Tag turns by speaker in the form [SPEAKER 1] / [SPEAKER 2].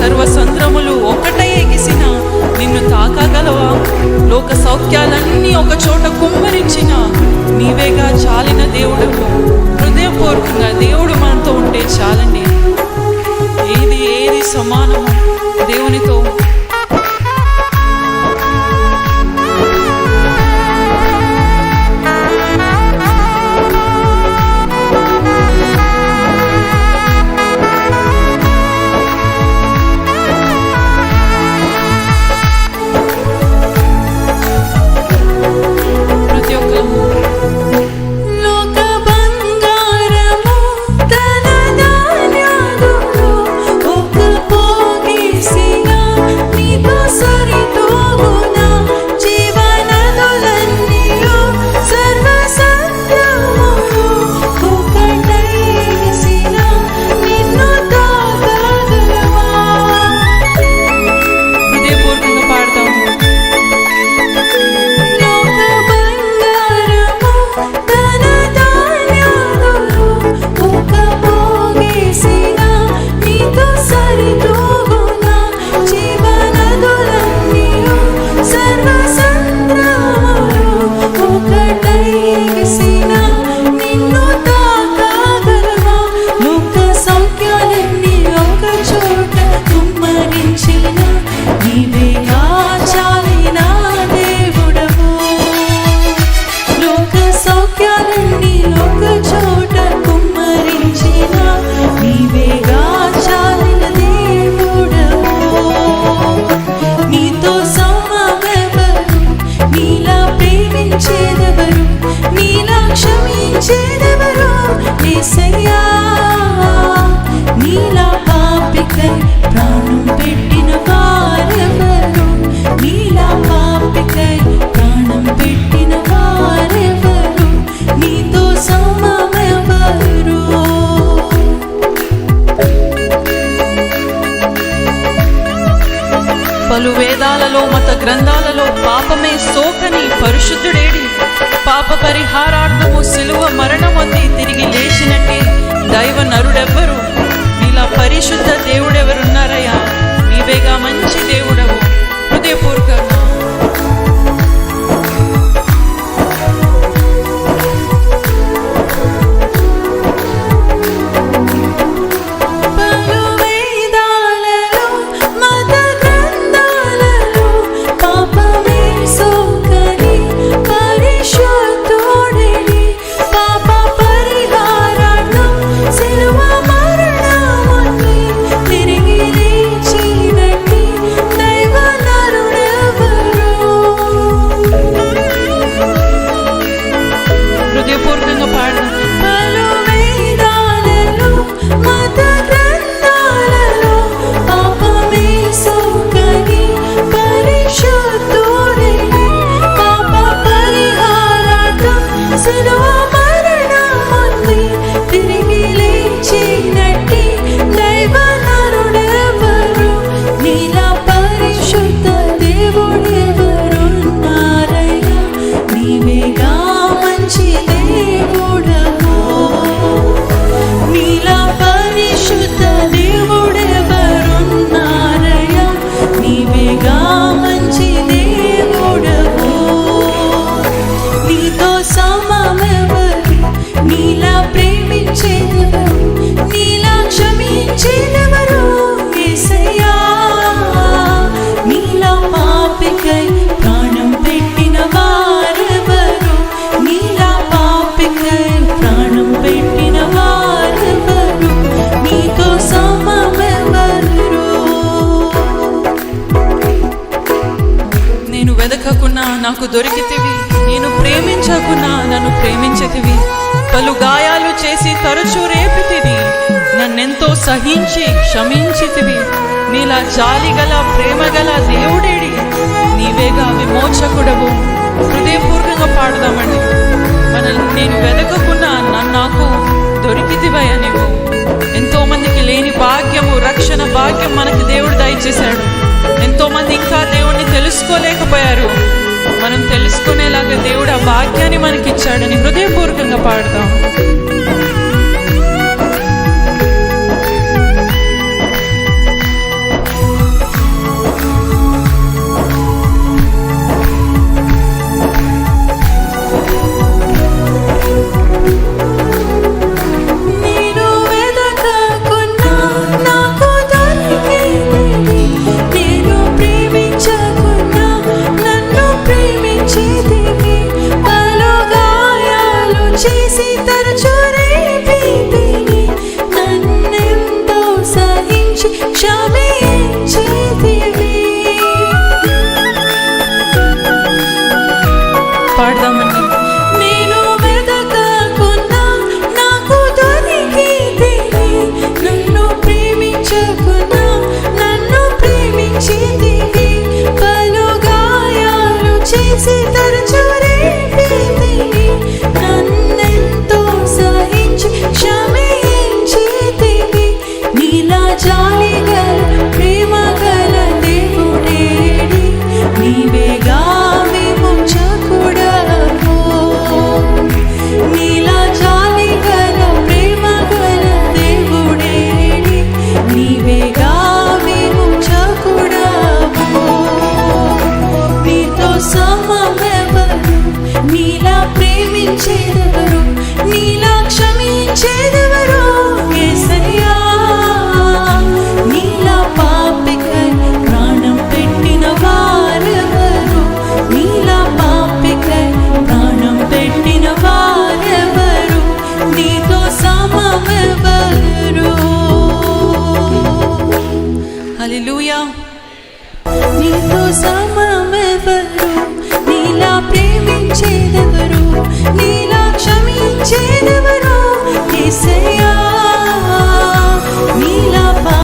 [SPEAKER 1] సర్వసంద్రములు ఒకటై ఎగిసిన నిన్ను తాకగలవా? లోక సౌఖ్యాలన్నీ ఒక చోట కుమ్మరించిన నీవేగా చాలిన దేవుడవు. హృదయపూర్వకంగా దేవుడు మనతో ఉంటే చాలండి. ఏది సమానము దేవునితో? పలు వేదాలలో మత గ్రంథాలలో పాపమే సోకని పరిశుద్ధుడేడి? పాప పరిహారార్థము సిలువ మరణమొంది తిరిగి లేచినట్టి దైవ నరుడెవ్వరు? నీలా పరిశుద్ధ దేవుడెవరున్నారయ్యా? నీవేగా మంచి దేవుడవు. హృదయపూర్వకంగా వెదకకున్నా నాకు దొరికితివి, నేను ప్రేమించకున్నా నన్ను ప్రేమించితివి. పలు గాయాలు చేసి తరచూ రేపితివి, నన్నెంతో సహించి క్షమించితివి. నీలా జాలిగల ప్రేమగల దేవుడేడి? నీవేగా విమోచకుడవు. హృదయపూర్వకంగా పాడదామండి. నేను వెదకకున్నా నాకు దొరికితివయ్యా నీవు. ఎంతో మందికి లేని భాగ్యము, రక్షణ భాగ్యం మనకి దేవుడు దయచేశాడు. ఎంతో మంది ఇంకా దేవుణ్ణి తెలుసుకోలేకపోయారు. మనం తెలుసుకునేలాగా దేవుడు ఆ భాగ్యాన్ని మనకిచ్చాడని హృదయపూర్వకంగా పాడతాం.
[SPEAKER 2] చేసి తరచు రేపితివి, నన్నెంతో సహించి క్షమించితివి.
[SPEAKER 1] పాడదామండి.
[SPEAKER 2] నేను వెదకకున్నా నాకు దొరికితివి, నన్ను ప్రేమించకున్నా నన్ను ప్రేమించితివి. పలు గాయాలు చేసి తరచు రేపితివి, నన్నెంతో సహించి క్షమించితివి. నీలా జాలిగల ప్రేమ గల దేవుడేడి, నీవేగా విమోచకుడవు. నీలా జాలిగల ప్రేమ గల దేవుడేడి, నీవేగా విమోచకుడవు. నీతో సమమెవరు, నీలా ప్రేమించేదెవరు, నీలా క్షమించేదెవరు యేసయ్యా. నీలా పాపికై ప్రాణం పెట్టిన వారెవరు, నీలా పాపికై ప్రాణం పెట్టిన వారెవరు, నీతో సమమెవరు.
[SPEAKER 1] హల్లెలూయా.
[SPEAKER 2] నీతో సమమెవరు, నీలా ప్రేమించేదెవరు, నీలా